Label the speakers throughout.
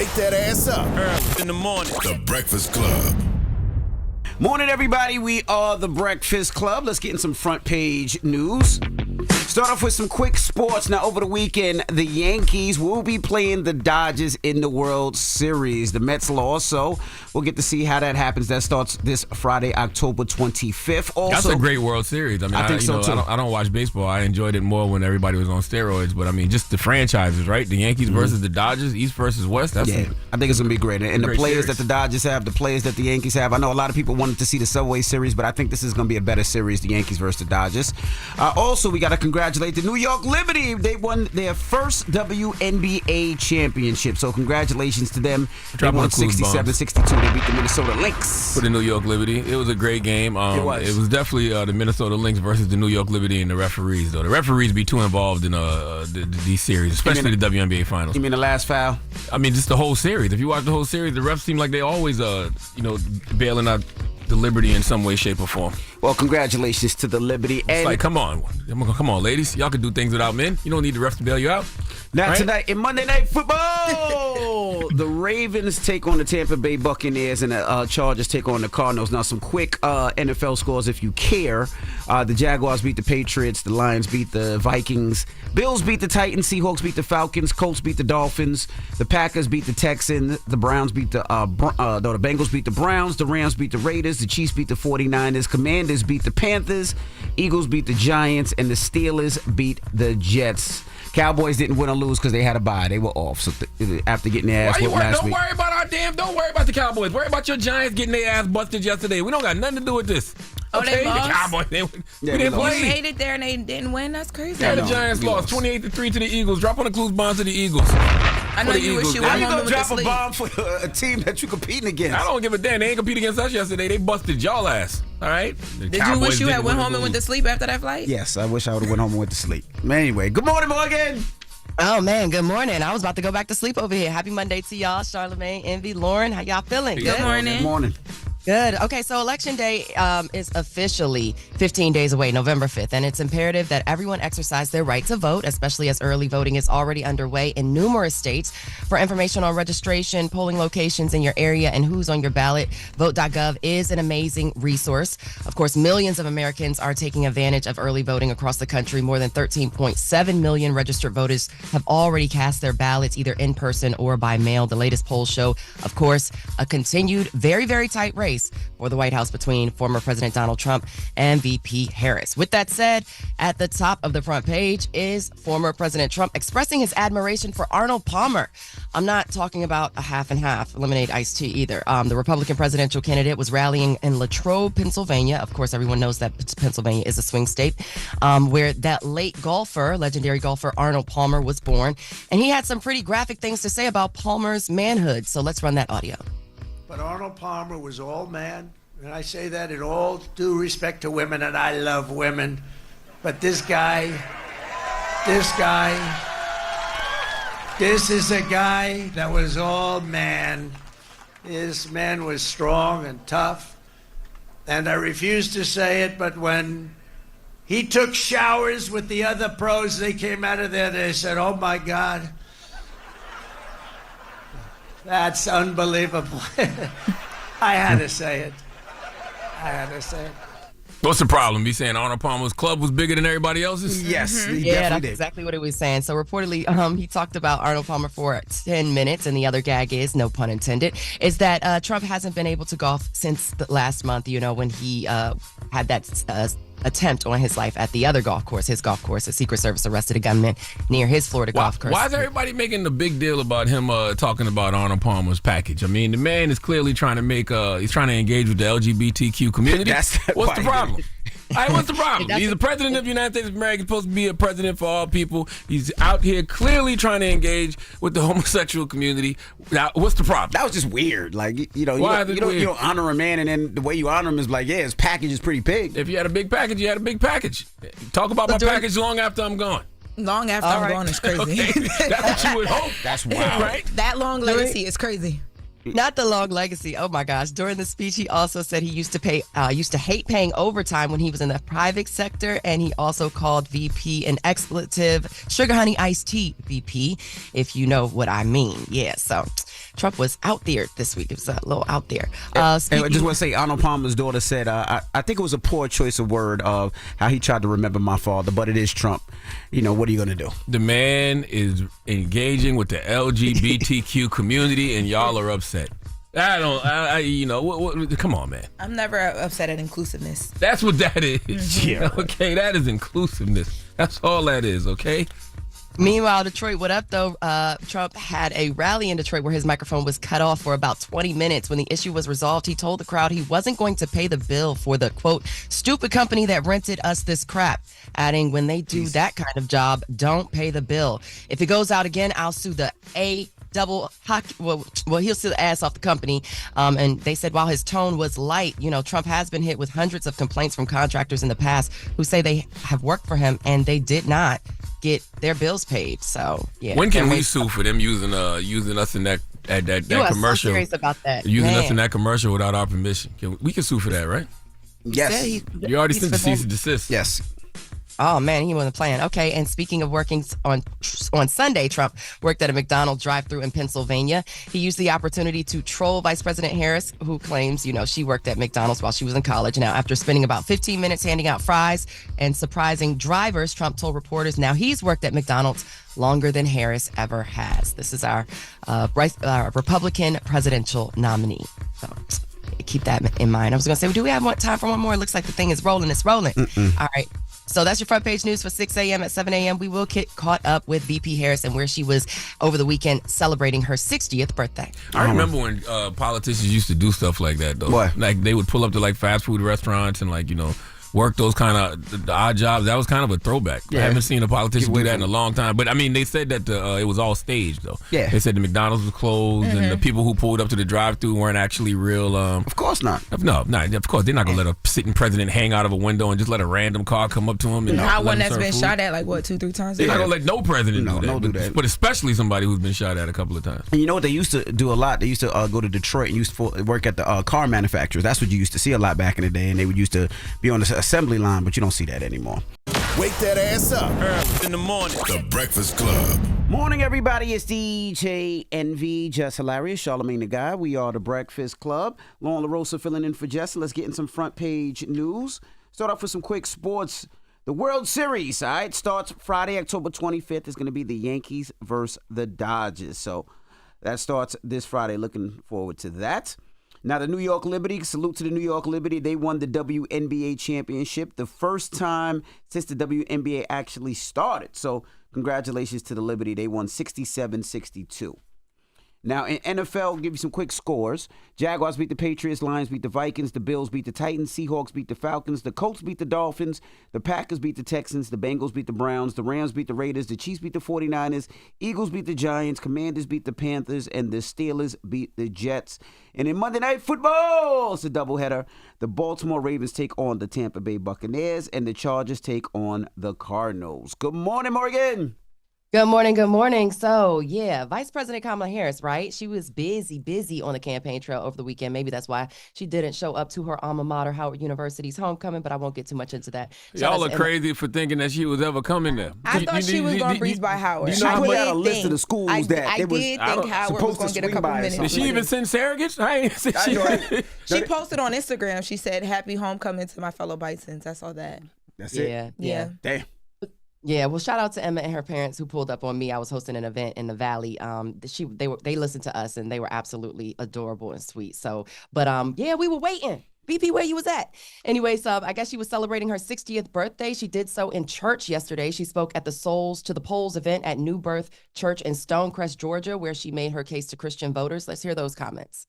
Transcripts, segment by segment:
Speaker 1: wake that ass up.
Speaker 2: Early in the morning.
Speaker 1: The Breakfast Club.
Speaker 3: Morning, everybody. We are the Breakfast Club. Let's get in some front page news. Start off with some quick sports. Now, over the weekend, the Yankees will be playing the Dodgers in the World Series. The Mets lost, so we'll get to see how that happens. That starts this Friday, October 25th. Also,
Speaker 4: that's a great World Series. I mean,
Speaker 3: I think so, too.
Speaker 4: I don't watch baseball. I enjoyed it more when everybody was on steroids. But, I mean, just the franchises, right? The Yankees versus the Dodgers, East versus West.
Speaker 3: I think it's going to be great. And the players
Speaker 4: series
Speaker 3: that the Dodgers have, the players that the Yankees have. I know a lot of people wanted to see the Subway Series, but I think this is going to be a better series, the Yankees versus the Dodgers. Also, we got to congratulate the New York Liberty. They won their first WNBA championship. So congratulations to them. They won 67-62. They beat the Minnesota Lynx.
Speaker 4: For the New York Liberty. It was a great game. It was definitely the Minnesota Lynx versus the New York Liberty and the referees, though. The referees be too involved in these series, especially the WNBA finals.
Speaker 3: You mean the last foul?
Speaker 4: I mean, just the whole series. If you watch the whole series, the refs seem like they always, bailing out the Liberty in some way, shape, or form.
Speaker 3: Well, congratulations to the Liberty.
Speaker 4: It's like, come on, ladies. Y'all can do things without men. You don't need the refs to bail you out.
Speaker 3: Now, tonight in Monday Night Football, the Ravens take on the Tampa Bay Buccaneers and the Chargers take on the Cardinals. Now, some quick NFL scores if you care. The Jaguars beat the Patriots. The Lions beat the Vikings. Bills beat the Titans. Seahawks beat the Falcons. Colts beat the Dolphins. The Packers beat the Texans. The Browns beat the Bengals beat the Browns. The Rams beat the Raiders. The Chiefs beat the 49ers. Commanders beat the Panthers. Eagles beat the Giants. And the Steelers beat the Jets. Cowboys didn't win or lose because they had a bye. They were off. So after getting their ass whooped last week.
Speaker 4: Don't worry about the Cowboys. Worry about your Giants getting their ass busted yesterday. We don't got nothing to do with this.
Speaker 5: They lost?
Speaker 4: The Cowboys, we didn't play.
Speaker 5: You made it there and they didn't win? That's crazy.
Speaker 4: Yeah, the Giants lost 28-3 to the Eagles. Drop on the clues bomb to the Eagles.
Speaker 5: I know you wish you went
Speaker 3: How you
Speaker 5: home
Speaker 3: gonna
Speaker 5: with
Speaker 3: drop
Speaker 5: the
Speaker 3: a bomb for a team that you're competing against?
Speaker 4: I don't give a damn. They ain't compete against us yesterday. They busted y'all ass. All right?
Speaker 5: Did you wish you had went home and went to sleep after that flight?
Speaker 3: Yes, I wish I would have went home and went to sleep. Anyway, good morning, Morgan.
Speaker 6: Oh, man, good morning. I was about to go back to sleep over here. Happy Monday to y'all. Charlamagne, Envy, Lauren. How y'all feeling?
Speaker 5: Good morning.
Speaker 3: Good morning.
Speaker 6: Good. Okay, so Election Day is officially 15 days away, November 5th, and it's imperative that everyone exercise their right to vote, especially as early voting is already underway in numerous states. For information on registration, polling locations in your area, and who's on your ballot, vote.gov is an amazing resource. Of course, millions of Americans are taking advantage of early voting across the country. More than 13.7 million registered voters have already cast their ballots either in person or by mail. The latest polls show, of course, a continued very, very tight race for the White House between former President Donald Trump and VP Harris. With that said, at the top of the front page is former President Trump expressing his admiration for Arnold Palmer. I'm not talking about a half and half lemonade iced tea either. The Republican presidential candidate was rallying in Latrobe, Pennsylvania. Of course, everyone knows that Pennsylvania is a swing state, where that late golfer, legendary golfer Arnold Palmer, was born. And he had some pretty graphic things to say about Palmer's manhood. So let's run that audio.
Speaker 7: But Arnold Palmer was all man, and I say that in all due respect to women, and I love women. But this is a guy that was all man. This man was strong and tough, and I refuse to say it, but when he took showers with the other pros, they came out of there, they said, oh my God. That's unbelievable. I had to say it.
Speaker 4: What's the problem? You saying Arnold Palmer's club was bigger than everybody else's?
Speaker 3: Yes, he
Speaker 6: Yeah, that's
Speaker 3: definitely did.
Speaker 6: exactly what he was saying. So reportedly, he talked about Arnold Palmer for 10 minutes, and the other gag is, no pun intended, is that Trump hasn't been able to golf since last month, when he had that attempt on his life at the other golf course, his golf course. The Secret Service arrested a gunman near his Florida golf course.
Speaker 4: Why is everybody making a big deal about him talking about Arnold Palmer's package? I mean, the man is clearly trying to he's trying to engage with the LGBTQ community. What's the problem? All right, what's the problem? He's the president of the United States of America. He's supposed to be a president for all people. He's out here clearly trying to engage with the homosexual community. Now, what's the problem?
Speaker 3: That was just weird. Like, you don't honor a man, and then the way you honor him is like, yeah, his package is pretty big.
Speaker 4: If you had a big package, you had a big package. Talk about my package long after I'm gone.
Speaker 5: Long after I'm gone is crazy.
Speaker 4: Okay. That's what you would hope.
Speaker 3: That's wild.
Speaker 4: Right?
Speaker 5: That long legacy is crazy.
Speaker 6: Not the long legacy. Oh my gosh. During the speech, he also said he used to hate paying overtime when he was in the private sector. And he also called VP an expletive, sugar honey iced tea VP, if you know what I mean. Yeah. So Trump was out there this week. It was a little out there.
Speaker 3: And I just want to say, Arnold Palmer's daughter said, I think it was a poor choice of word of how he tried to remember my father, but it is Trump. You know, what are you going to do?
Speaker 4: The man is engaging with the LGBTQ community, and y'all are upset. Come on, man.
Speaker 5: I'm never upset at inclusiveness.
Speaker 4: That's what that is.
Speaker 5: Mm-hmm.
Speaker 3: Yeah.
Speaker 4: Okay, that is inclusiveness. That's all that is, okay?
Speaker 6: Meanwhile, Detroit, what up, though? Trump had a rally in Detroit where his microphone was cut off for about 20 minutes. When the issue was resolved, he told the crowd he wasn't going to pay the bill for the, quote, stupid company that rented us this crap, adding, when they do that kind of job, don't pay the bill. If it goes out again, I'll sue the double hockey. Well, he'll sue the ass off the company. And they said while his tone was light, Trump has been hit with hundreds of complaints from contractors in the past who say they have worked for him and they did not get their bills paid. So yeah.
Speaker 4: When can we sue for them using us in that commercial?
Speaker 6: So serious about that.
Speaker 4: Using us in that commercial without our permission. We can sue for that, right?
Speaker 3: Yes.
Speaker 4: You already sent the cease and desist.
Speaker 3: Yes.
Speaker 6: Oh, man, he wasn't playing. Okay, and speaking of working on Sunday, Trump worked at a McDonald's drive-thru in Pennsylvania. He used the opportunity to troll Vice President Harris, who claims, she worked at McDonald's while she was in college. Now, after spending about 15 minutes handing out fries and surprising drivers, Trump told reporters now he's worked at McDonald's longer than Harris ever has. This is our Republican presidential nominee. So keep that in mind. I was going to say, do we have time for one more? It looks like the thing is rolling. It's rolling. All right. So that's your front page news for 6 a.m. At 7 a.m., we will get caught up with VP Harris and where she was over the weekend celebrating her 60th birthday.
Speaker 4: I remember when politicians used to do stuff like that, though.
Speaker 3: What?
Speaker 4: Like, they would pull up to, fast food restaurants and, work those kind of the odd jobs. That was kind of a throwback. Yeah. I haven't seen a politician do that in a long time. But, they said that it was all staged, though.
Speaker 3: Yeah.
Speaker 4: They said the McDonald's was closed and the people who pulled up to the drive-thru weren't actually real.
Speaker 3: Of course not.
Speaker 4: No, of course. They're not going to let a sitting president hang out of a window and just let a random car come up to him. And
Speaker 5: not one that's been shot at 2-3 times.
Speaker 4: They're not going to let no president do that.
Speaker 3: Don't do that.
Speaker 4: But especially somebody who's been shot at a couple of times.
Speaker 3: And you know what they used to do a lot? They used to go to Detroit and used to work at the car manufacturers. That's what you used to see a lot back in the day. And they would used to be on the assembly line, but you don't see that anymore.
Speaker 1: Wake that ass up.
Speaker 2: Early in the morning.
Speaker 1: The Breakfast Club.
Speaker 3: Morning, everybody. It's DJ NV, Jess Hilarious, Charlamagne the Guy. We are the Breakfast Club. Lauren LaRosa filling in for Jess. Let's get in some front page news. Start off with some quick sports. The World Series, all right, starts Friday, October 25th. It's going to be the Yankees versus the Dodgers. So that starts this Friday. Looking forward to that. Now, the New York Liberty, salute to the New York Liberty. They won the WNBA championship, the first time since the WNBA actually started. So congratulations to the Liberty. They won 67-62. Now, in NFL, give you some quick scores. Jaguars beat the Patriots. Lions beat the Vikings. The Bills beat the Titans. Seahawks beat the Falcons. The Colts beat the Dolphins. The Packers beat the Texans. The Bengals beat the Browns. The Rams beat the Raiders. The Chiefs beat the 49ers. Eagles beat the Giants. Commanders beat the Panthers. And the Steelers beat the Jets. And in Monday Night Football, it's a doubleheader. The Baltimore Ravens take on the Tampa Bay Buccaneers. And the Chargers take on the Cardinals. Good morning, Morgan.
Speaker 6: Good morning. Good morning. So, yeah, Vice President Kamala Harris, right? She was busy on the campaign trail over the weekend. Maybe that's why she didn't show up to her alma mater, Howard University's homecoming, but I won't get too much into that.
Speaker 4: Y'all are crazy for thinking that she was ever coming there.
Speaker 5: I thought she was going to breeze by Howard.
Speaker 3: She put out a list of the schools
Speaker 5: I
Speaker 3: that
Speaker 5: did think Howard was going to get a couple minutes.
Speaker 4: Did she even send surrogates?
Speaker 5: She posted on Instagram. She said, "Happy homecoming to my fellow Bisons." I saw that.
Speaker 3: That's
Speaker 6: it.
Speaker 5: Yeah.
Speaker 3: Damn.
Speaker 6: Yeah, well, shout out to Emma and her parents who pulled up on me. I was hosting an event in the Valley. They listened to us and they were absolutely adorable and sweet. So, but yeah, we were waiting. BP, where you was at? Anyways, I guess she was celebrating her 60th birthday. She did so in church yesterday. She spoke at the Souls to the Polls event at New Birth Church in Stonecrest, Georgia, where she made her case to Christian voters. Let's hear those comments.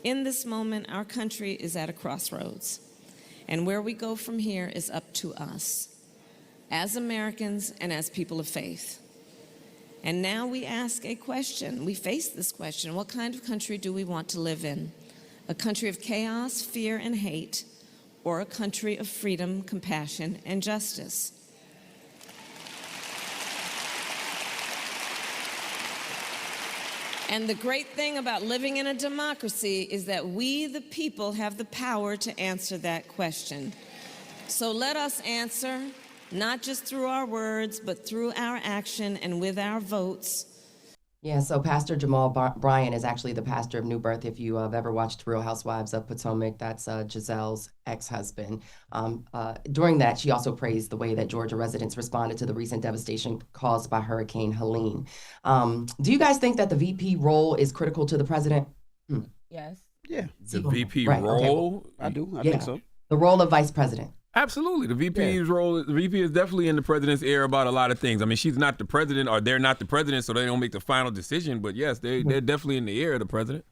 Speaker 8: In this moment, our country is at a crossroads, and where we go from here is up to us, as Americans and as people of faith. And now we ask a question. We face this question. What kind of country do we want to live in? A country of chaos, fear, and hate, or a country of freedom, compassion, and justice? And the great thing about living in a democracy is that we, the people, have the power to answer that question. So let us answer, not just through our words, but through our action and with our votes.
Speaker 6: Yeah, so Pastor Jamal Bryan is actually the pastor of New Birth. If you have ever watched Real Housewives of Potomac, that's Giselle's ex-husband. During that, she also praised the way that Georgia residents responded to the recent devastation caused by Hurricane Helene. Do you guys think that the VP role is critical to the president?
Speaker 5: Yes.
Speaker 3: Yeah.
Speaker 4: The VP
Speaker 6: Right,
Speaker 4: role?
Speaker 3: I do. I
Speaker 6: Yeah.
Speaker 3: think so.
Speaker 6: The role of vice president.
Speaker 4: Absolutely. The VP's role, the VP is definitely in the president's ear about a lot of things. I mean, she's not the president, or they're not the president, so they don't make the final decision. But yes, they're definitely in the ear of the president.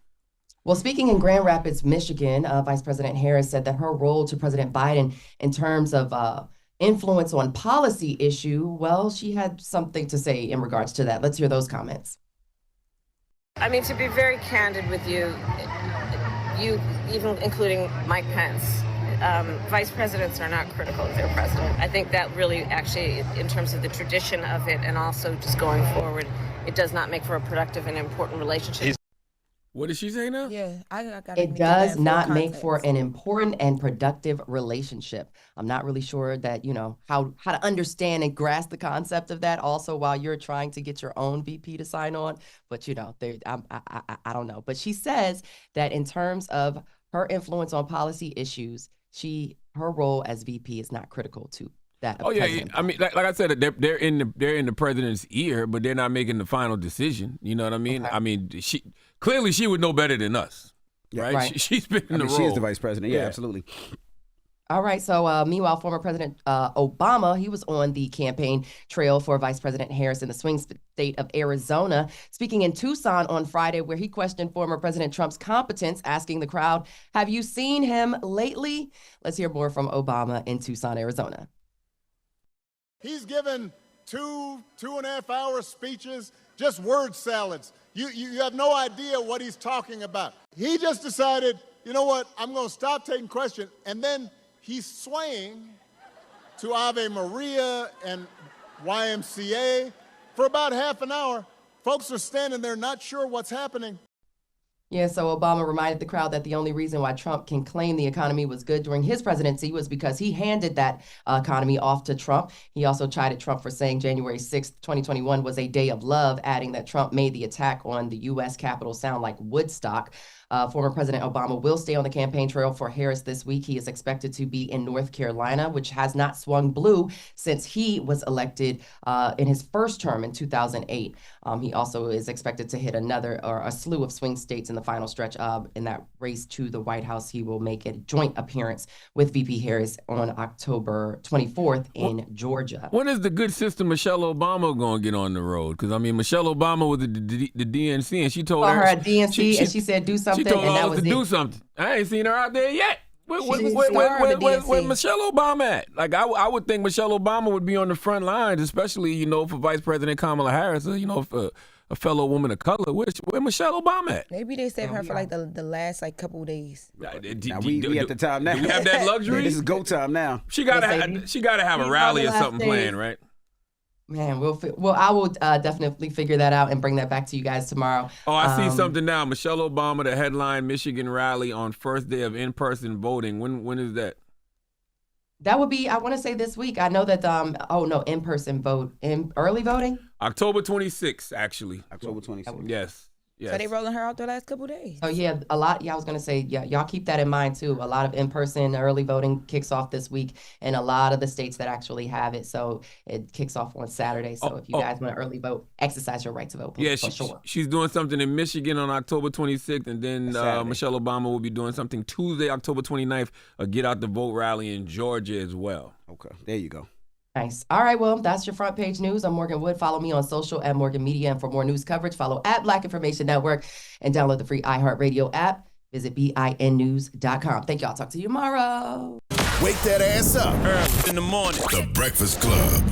Speaker 6: Well, speaking in Grand Rapids, Michigan, Vice President Harris said that her role to President Biden in terms of influence on policy issue, well, she had something to say in regards to that. Let's hear those comments.
Speaker 8: I mean, to be very candid with you, even including Mike Pence, vice presidents are not critical of their president. I think that really actually, in terms of the tradition of it and also just going forward, it does not make for a productive and important relationship.
Speaker 4: What did she say now?
Speaker 5: Yeah, I got
Speaker 6: It does not make for an important and productive relationship. I'm not really sure that, how to understand and grasp the concept of that also while you're trying to get your own VP to sign on. But, I don't know. But she says that in terms of her influence on policy issues, her role as VP is not critical to that.
Speaker 4: Oh yeah, I mean, like I said, they're in the president's ear, but they're not making the final decision. You know what I mean? Okay. I mean, she would know better than us, right? She's been in the role.
Speaker 3: She is the vice president. Yeah, absolutely.
Speaker 6: All right. So meanwhile, former President Obama, he was on the campaign trail for Vice President Harris in the swing state of Arizona, speaking in Tucson on Friday, where he questioned former President Trump's competence, asking the crowd, "Have you seen him lately?" Let's hear more from Obama in Tucson, Arizona.
Speaker 2: He's given 2.5 hour speeches, just word salads. You have no idea what he's talking about. He just decided, you know what, I'm going to stop taking questions. And then he's swaying to Ave Maria and YMCA for about half an hour. Folks are standing there not sure what's happening.
Speaker 6: Yeah, so Obama reminded the crowd that the only reason why Trump can claim the economy was good during his presidency was because he handed that economy off to Trump. He also chided Trump for saying January 6th, 2021 was a day of love, adding that Trump made the attack on the U.S. Capitol sound like Woodstock. Former President Obama will stay on the campaign trail for Harris this week. He is expected to be in North Carolina, which has not swung blue since he was elected in his first term in 2008. He also is expected to hit a slew of swing states in the final stretch in that race to the White House. He will make a joint appearance with VP Harris on October 24th in Georgia.
Speaker 4: When is the good sister Michelle Obama going to get on the road? Because, I mean, Michelle Obama was the DNC, and she told
Speaker 6: her at DNC, and she said, do something.
Speaker 4: She told
Speaker 6: and that
Speaker 4: us
Speaker 6: was
Speaker 4: to do something. I ain't seen her out there yet. Where Michelle Obama at? Like, I would think Michelle Obama would be on the front lines, especially, for Vice President Kamala Harris, for a fellow woman of color. Where Michelle Obama at?
Speaker 5: Maybe they saved her for like the last couple of days.
Speaker 3: Now we at the time now.
Speaker 4: Do we have that luxury?
Speaker 3: Yeah, this is go time now.
Speaker 4: She gotta have a rally or something planned, right?
Speaker 6: Man, I will definitely figure that out and bring that back to you guys tomorrow.
Speaker 4: Oh, I see something now. Michelle Obama, the headline Michigan rally on first day of in-person voting. When is that?
Speaker 6: That would be, I want to say this week. I know that, in-person vote, early voting?
Speaker 4: October 26th, actually.
Speaker 3: October 26th.
Speaker 4: Yes.
Speaker 5: So they rolling her out the last couple of days.
Speaker 6: Oh yeah, a lot. Yeah, I was gonna say, y'all keep that in mind too. A lot of in-person early voting kicks off this week, and a lot of the states that actually have it. So it kicks off on Saturday. So if you guys want to early vote, exercise your right to vote.
Speaker 4: Yeah, she's doing something in Michigan on October 26th, and then Michelle Obama will be doing something Tuesday, October 29th, a Get Out the Vote rally in Georgia as well.
Speaker 3: Okay, there you go.
Speaker 6: Nice. All right, well, that's your front page news. I'm Morgan Wood. Follow me on social at Morgan Media. And for more news coverage, follow at Black Information Network and download the free iHeartRadio app. Visit BINnews.com. Thank y'all. Talk to you tomorrow.
Speaker 1: Wake that ass up.
Speaker 9: Early in the morning.
Speaker 1: The Breakfast Club.